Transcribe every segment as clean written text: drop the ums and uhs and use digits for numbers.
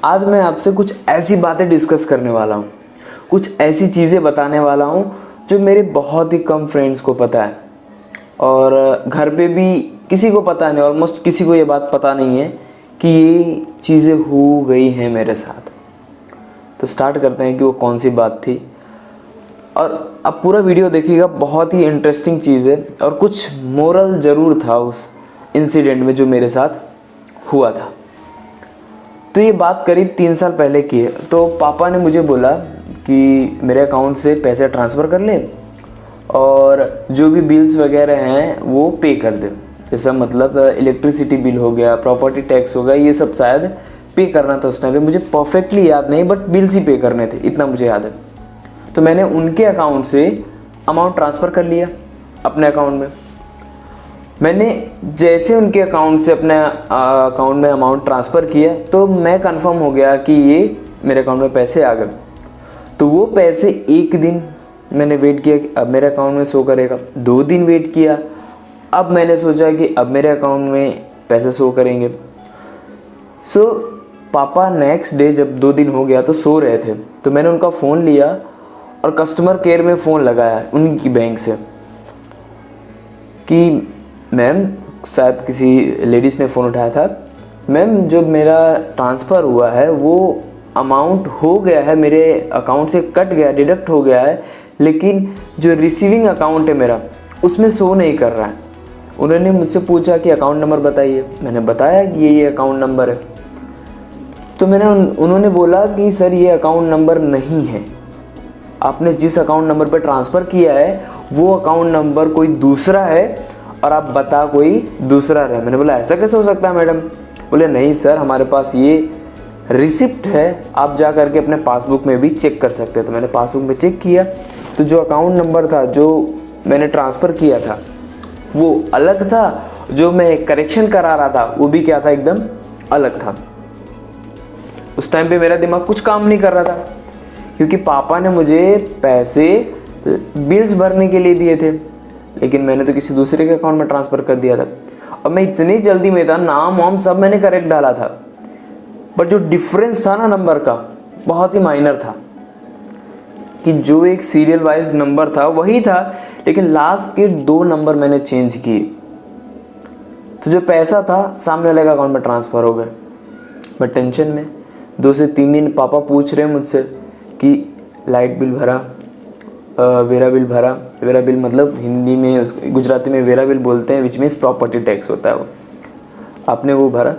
आज मैं आपसे कुछ ऐसी बातें डिस्कस करने वाला हूँ, कुछ ऐसी चीज़ें बताने वाला हूँ जो मेरे बहुत ही कम फ्रेंड्स को पता है और घर पे भी किसी को पता नहीं, ऑलमोस्ट किसी को ये बात पता नहीं है कि ये चीज़ें हो गई हैं मेरे साथ। तो स्टार्ट करते हैं कि वो कौन सी बात थी। और अब पूरा वीडियो देखिएगा, बहुत ही इंटरेस्टिंग चीज़ है और कुछ मोरल ज़रूर था उस इंसिडेंट में जो मेरे साथ हुआ था। तो ये बात करीब 3 साल पहले की है। तो पापा ने मुझे बोला कि मेरे अकाउंट से पैसे ट्रांसफ़र कर ले और जो भी बिल्स वगैरह हैं वो पे कर दे। जैसा मतलब इलेक्ट्रिसिटी बिल हो गया, प्रॉपर्टी टैक्स हो गया, ये सब शायद पे करना था उस टाइम पे। मुझे परफेक्टली याद नहीं, बट बिल्स ही पे करने थे, इतना मुझे याद है। तो मैंने उनके अकाउंट से अमाउंट ट्रांसफ़र कर लिया अपने अकाउंट में। मैंने जैसे उनके अकाउंट से अपने अकाउंट में अमाउंट ट्रांसफ़र किया तो मैं कंफर्म हो गया कि ये मेरे अकाउंट में पैसे आ गए। तो वो पैसे एक दिन मैंने वेट किया कि अब मेरे अकाउंट में शो करेगा, 2 दिन वेट किया, अब मैंने सोचा कि अब मेरे अकाउंट में पैसे शो करेंगे। सो पापा नेक्स्ट डे जब 2 दिन हो गया तो सो रहे थे, तो मैंने उनका फ़ोन लिया और कस्टमर केयर में फ़ोन लगाया उनकी बैंक से कि मैम, शायद किसी लेडीज़ ने फ़ोन उठाया था, मैम जो मेरा ट्रांसफ़र हुआ है वो अमाउंट हो गया है, मेरे अकाउंट से कट गया, डिडक्ट हो गया है, लेकिन जो रिसीविंग अकाउंट है मेरा उसमें शो नहीं कर रहा है। उन्होंने मुझसे पूछा कि अकाउंट नंबर बताइए। मैंने बताया कि ये अकाउंट नंबर है। तो उन्होंने बोला कि सर ये अकाउंट नंबर नहीं है, आपने जिस अकाउंट नंबर पर ट्रांसफ़र किया है वो अकाउंट नंबर कोई दूसरा है और आप बता कोई दूसरा रहे। मैंने बोला ऐसा कैसे हो सकता है मैडम? बोले नहीं सर, हमारे पास ये रिसिप्ट है, आप जा करके अपने पासबुक में भी चेक कर सकते हैं। तो मैंने पासबुक में चेक किया तो जो अकाउंट नंबर था जो मैंने ट्रांसफ़र किया था वो अलग था, जो मैं करेक्शन करा रहा था वो भी क्या था, एकदम अलग था। उस टाइम पे मेरा दिमाग कुछ काम नहीं कर रहा था क्योंकि पापा ने मुझे पैसे बिल्स भरने के लिए दिए थे, लेकिन मैंने तो किसी दूसरे के अकाउंट में ट्रांसफ़र कर दिया था। और मैं इतनी जल्दी में था, नाम वाम सब मैंने करेक्ट डाला था, बट जो डिफरेंस था ना नंबर का, बहुत ही माइनर था कि जो एक सीरियल वाइज नंबर था वही था, लेकिन लास्ट के 2 नंबर मैंने चेंज किए। तो जो पैसा था सामने वाले के अकाउंट में ट्रांसफ़र हो गए। मैं टेंशन में 2 से 3 दिन पापा पूछ रहे हैं मुझसे कि लाइट बिल भरा, वेरा बिल भरा। वेरा बिल मतलब हिंदी में, गुजराती में वेरा बिल बोलते हैं, विच मीन्स प्रॉपर्टी टैक्स होता है वो, आपने वो भरा?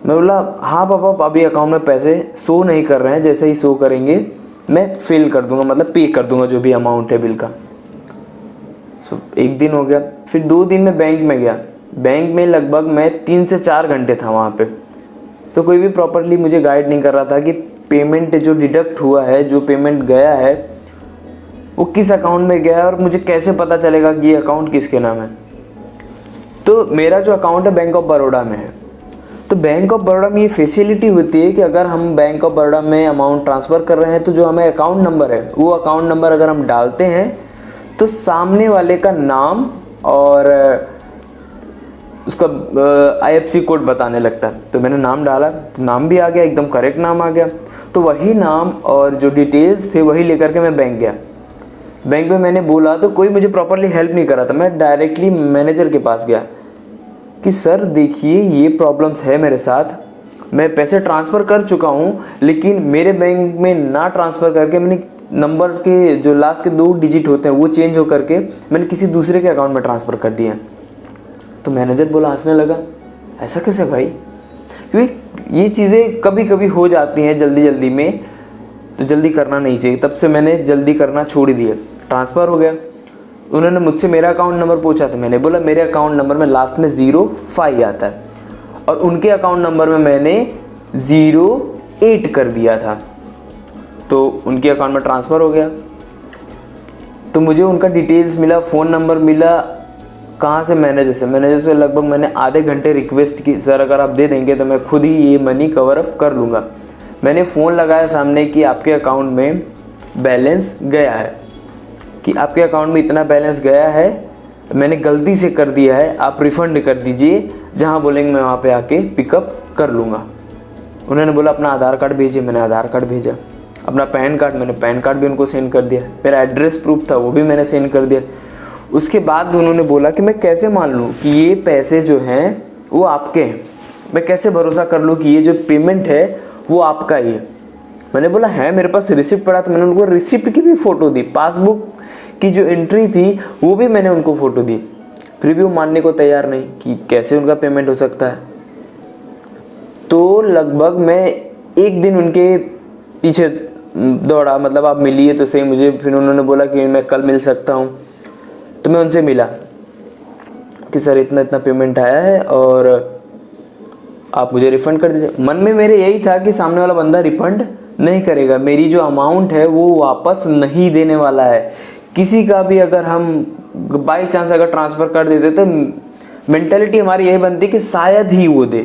मैं बोला हाँ पापा, अभी अकाउंट में पैसे शो नहीं कर रहे हैं, जैसे ही शो करेंगे मैं फिल कर दूंगा, मतलब पे कर दूंगा जो भी अमाउंट है बिल का। एक दिन हो गया, फिर 2 दिन में बैंक में गया। बैंक में लगभग मैं 3 से 4 घंटे था वहाँ पे। तो कोई भी प्रॉपरली मुझे गाइड नहीं कर रहा था कि पेमेंट जो डिडक्ट हुआ है, जो पेमेंट गया है वो किस अकाउंट में गया है और मुझे कैसे पता चलेगा कि ये अकाउंट किसके नाम है। तो मेरा जो अकाउंट है बैंक ऑफ बड़ौदा में है। तो बैंक ऑफ बड़ौदा में ये फैसिलिटी होती है कि अगर हम बैंक ऑफ बड़ौदा में अमाउंट ट्रांसफ़र कर रहे हैं तो जो हमें अकाउंट नंबर है वो अकाउंट नंबर अगर हम डालते हैं तो सामने वाले का नाम और उसका IFSC कोड बताने लगता है। तो मैंने नाम डाला तो नाम भी आ गया, एकदम करेक्ट नाम आ गया। तो वही नाम और जो डिटेल्स थे वही लेकर के मैं बैंक गया। बैंक में मैंने बोला तो कोई मुझे प्रॉपरली हेल्प नहीं कर रहा था। मैं डायरेक्टली मैनेजर के पास गया कि सर देखिए ये प्रॉब्लम्स है मेरे साथ, मैं पैसे ट्रांसफ़र कर चुका हूँ, लेकिन मेरे बैंक में ना ट्रांसफ़र करके मैंने नंबर के जो लास्ट के 2 डिजिट होते हैं वो चेंज हो करके मैंने किसी दूसरे के अकाउंट में ट्रांसफ़र कर दिया। तो मैनेजर बोला, हंसने लगा, ऐसा कैसे भाई? क्योंकि ये चीज़ें कभी कभी हो जाती हैं जल्दी में, तो जल्दी करना नहीं चाहिए। तब से मैंने जल्दी करना छोड़ ही दिया। ट्रांसफ़र हो गया। उन्होंने मुझसे मेरा अकाउंट नंबर पूछा था, मैंने बोला मेरे अकाउंट नंबर में लास्ट में 05 आता है और उनके अकाउंट नंबर में मैंने 08 कर दिया था। तो उनके अकाउंट में ट्रांसफ़र हो गया। तो मुझे उनका डिटेल्स मिला, फ़ोन नंबर मिला, कहाँ से? मैनेजर से लगभग मैंने आधे घंटे रिक्वेस्ट की, सर अगर आप दे देंगे तो मैं खुद ही ये मनी कवर अप कर लूँगा। मैंने फ़ोन लगाया सामने कि आपके अकाउंट में बैलेंस गया है, कि आपके अकाउंट में इतना बैलेंस गया है, मैंने गलती से कर दिया है, आप रिफ़ंड कर दीजिए, जहाँ बोलेंगे मैं वहाँ पे आके पिकअप कर लूँगा। उन्होंने बोला अपना आधार कार्ड भेजिए, मैंने आधार कार्ड भेजा। अपना पैन कार्ड, मैंने पैन कार्ड भी उनको सेंड कर दिया। मेरा एड्रेस प्रूफ था वो भी मैंने सेंड कर दिया। उसके बाद उन्होंने बोला कि मैं कैसे मान लूँ कि ये पैसे जो हैं वो आपके हैं, मैं कैसे भरोसा कर लूँ कि ये जो पेमेंट है वो आपका ही है। मैंने बोला है मेरे पास रिसिप्ट पड़ा था। मैंने उनको रिसिप्ट की भी फ़ोटो दी, पासबुक की जो एंट्री थी वो भी मैंने उनको फ़ोटो दी। फिर भी वो मानने को तैयार नहीं कि कैसे उनका पेमेंट हो सकता है। तो लगभग मैं एक दिन उनके पीछे दौड़ा, मतलब आप मिलिए तो सही मुझे। फिर उन्होंने बोला कि मैं कल मिल सकता हूँ। तो मैं उनसे मिला कि सर इतना इतना पेमेंट आया है और आप मुझे रिफ़ंड कर दीजिए। मन में मेरे यही था कि सामने वाला बंदा रिफ़ंड नहीं करेगा, मेरी जो अमाउंट है वो वापस नहीं देने वाला है। किसी का भी अगर हम बाई चांस अगर ट्रांसफ़र कर देते तो मेंटालिटी हमारी यही बनती कि शायद ही वो दे।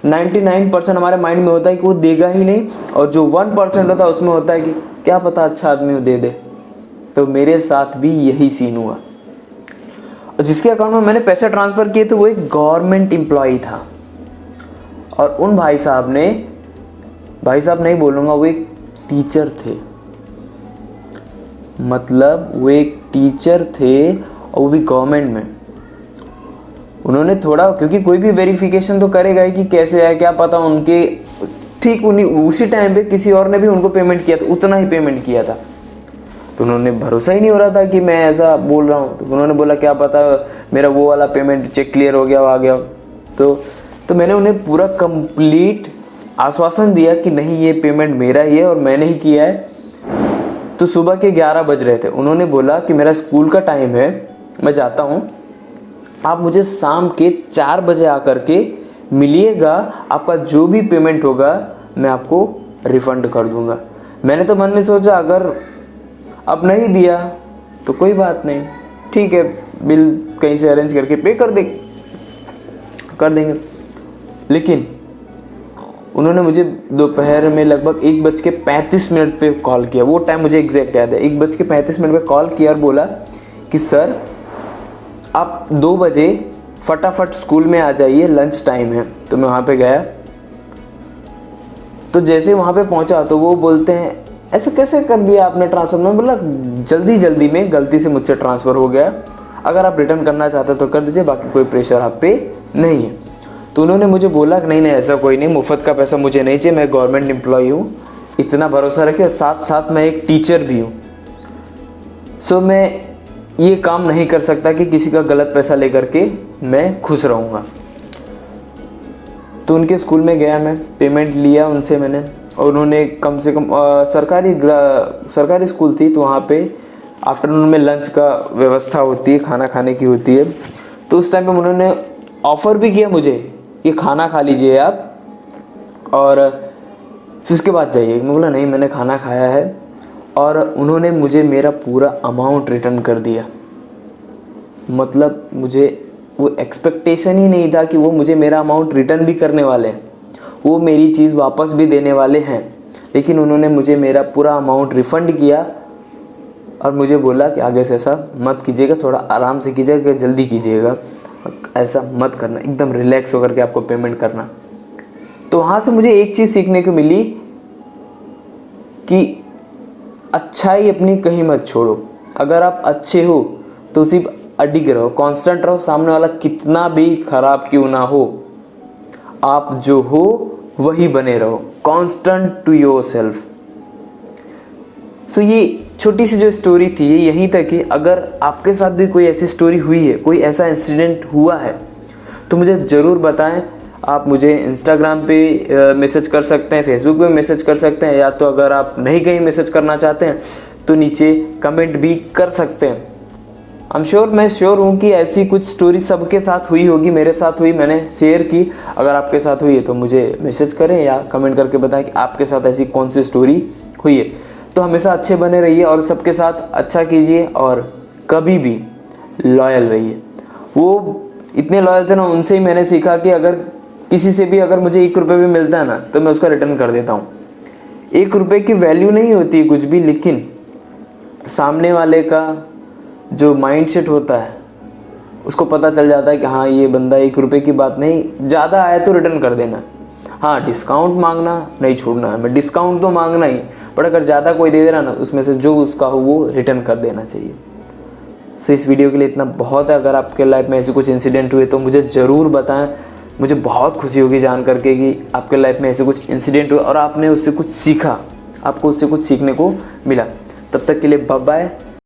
99% हमारे माइंड में होता है कि वो देगा ही नहीं, और जो 1% होता है उसमें होता है कि क्या पता अच्छा आदमी वो दे दे। तो मेरे साथ भी यही सीन हुआ। और जिसके अकाउंट में मैंने पैसे ट्रांसफ़र किए थे वो एक गवर्नमेंट एम्प्लॉई था। और उन भाई साहब नहीं बोलूँगा, वो एक टीचर थे। मतलब वो एक टीचर थे और वो भी गवर्नमेंट में। उन्होंने थोड़ा, क्योंकि कोई भी वेरिफिकेशन तो करेगा ही कि कैसे है, क्या पता उनके ठीक उन्हीं उसी टाइम पे किसी और ने भी उनको पेमेंट किया था, उतना ही पेमेंट किया था। तो उन्होंने भरोसा ही नहीं हो रहा था कि मैं ऐसा बोल रहा हूँ। तो उन्होंने बोला क्या पता मेरा वो वाला पेमेंट चेक क्लियर हो गया, आ गया। तो मैंने उन्हें पूरा कंप्लीट आश्वासन दिया कि नहीं ये पेमेंट मेरा ही है और मैंने ही किया है। तो सुबह के 11 बज रहे थे। उन्होंने बोला कि मेरा स्कूल का टाइम है, मैं जाता हूँ, आप मुझे शाम के 4 बजे आकर के मिलिएगा, आपका जो भी पेमेंट होगा मैं आपको रिफ़ंड कर दूंगा। मैंने तो मन में सोचा अगर अब नहीं दिया तो कोई बात नहीं, ठीक है, बिल कहीं से अरेंज करके पे कर देंगे। लेकिन उन्होंने मुझे दोपहर में लगभग 1:35 पे कॉल किया। वो टाइम मुझे एग्जैक्ट याद है। 1:35 पे कॉल किया और बोला कि सर आप 2 बजे फटाफट स्कूल में आ जाइए, लंच टाइम है। तो मैं वहाँ पे गया। तो जैसे वहाँ पे पहुँचा तो वो बोलते हैं ऐसे कैसे कर दिया आपने ट्रांसफ़र। मैं बोला जल्दी में गलती से मुझसे ट्रांसफ़र हो गया, अगर आप रिटर्न करना चाहते तो कर दीजिए, बाकी कोई प्रेशर आप पे नहीं है। तो उन्होंने मुझे बोला कि नहीं ऐसा कोई नहीं, मुफ्त का पैसा मुझे नहीं चाहिए, मैं गवर्नमेंट एम्प्लॉई हूँ, इतना भरोसा रखिए, और साथ साथ मैं एक टीचर भी हूँ। सो मैं ये काम नहीं कर सकता कि किसी का गलत पैसा लेकर के मैं खुश रहूँगा। तो उनके स्कूल में गया, मैं पेमेंट लिया उनसे मैंने, और उन्होंने कम से कम सरकारी स्कूल थी, तो वहाँ पे आफ्टरनून में लंच का व्यवस्था होती है, खाना खाने की होती है। तो उस टाइम पे उन्होंने ऑफ़र भी किया मुझे कि खाना खा लीजिए आप और फिर उसके बाद जाइए। मैं बोला नहीं, मैंने खाना खाया है। और उन्होंने मुझे मेरा पूरा अमाउंट रिटर्न कर दिया। मतलब मुझे वो एक्सपेक्टेशन ही नहीं था कि वो मुझे मेरा अमाउंट रिटर्न भी करने वाले हैं, वो मेरी चीज़ वापस भी देने वाले हैं। लेकिन उन्होंने मुझे मेरा पूरा अमाउंट रिफ़ंड किया और मुझे बोला कि आगे से ऐसा मत कीजिएगा, थोड़ा आराम से कीजिएगा, जल्दी कीजिएगा, ऐसा मत करना, एकदम रिलैक्स होकर के आपको पेमेंट करना। तो वहाँ से मुझे एक चीज़ सीखने को मिली कि अच्छाई अपनी कहीं मत छोड़ो। अगर आप अच्छे हो तो सिर्फ अडिग रहो, कांस्टेंट रहो, सामने वाला कितना भी खराब क्यों ना हो, आप जो हो वही बने रहो, कांस्टेंट टू योरसेल्फ। सो ये छोटी सी जो स्टोरी थी ये यहीं तक कि अगर आपके साथ भी कोई ऐसी स्टोरी हुई है, कोई ऐसा इंसिडेंट हुआ है तो मुझे ज़रूर बताएं। आप मुझे इंस्टाग्राम पे मैसेज कर सकते हैं, फेसबुक पे मैसेज कर सकते हैं, या तो अगर आप नहीं कहीं मैसेज करना चाहते हैं तो नीचे कमेंट भी कर सकते हैं। मैं श्योर हूँ कि ऐसी कुछ स्टोरी सबके साथ हुई होगी, मेरे साथ हुई, मैंने शेयर की। अगर आपके साथ हुई है तो मुझे मैसेज करें या कमेंट करके बताएं कि आपके साथ ऐसी कौन सी स्टोरी हुई है। तो हमेशा अच्छे बने रहिए और सबके साथ अच्छा कीजिए और कभी भी लॉयल रहिए। वो इतने लॉयल थे ना, उनसे ही मैंने सीखा कि अगर किसी से भी अगर मुझे 1 रुपये भी मिलता है ना तो मैं उसका रिटर्न कर देता हूँ। 1 रुपये की वैल्यू नहीं होती है कुछ भी, लेकिन सामने वाले का जो माइंडसेट होता है उसको पता चल जाता है कि हाँ ये बंदा 1 रुपये की बात नहीं, ज़्यादा आया तो रिटर्न कर देना। हाँ, डिस्काउंट मांगना नहीं छोड़ना है, मैं डिस्काउंट तो मांगना ही, पर अगर ज़्यादा कोई दे दे रहा ना, उसमें से जो उसका हो वो रिटर्न कर देना चाहिए। सो इस वीडियो के लिए इतना बहुत है। अगर आपके लाइफ में ऐसे कुछ इंसिडेंट हुए तो मुझे ज़रूर बताएं, मुझे बहुत खुशी होगी जान करके कि आपके लाइफ में ऐसे कुछ इंसिडेंट हुए और आपने उससे कुछ सीखा, आपको उससे कुछ सीखने को मिला। तब तक के लिए बाय बाय।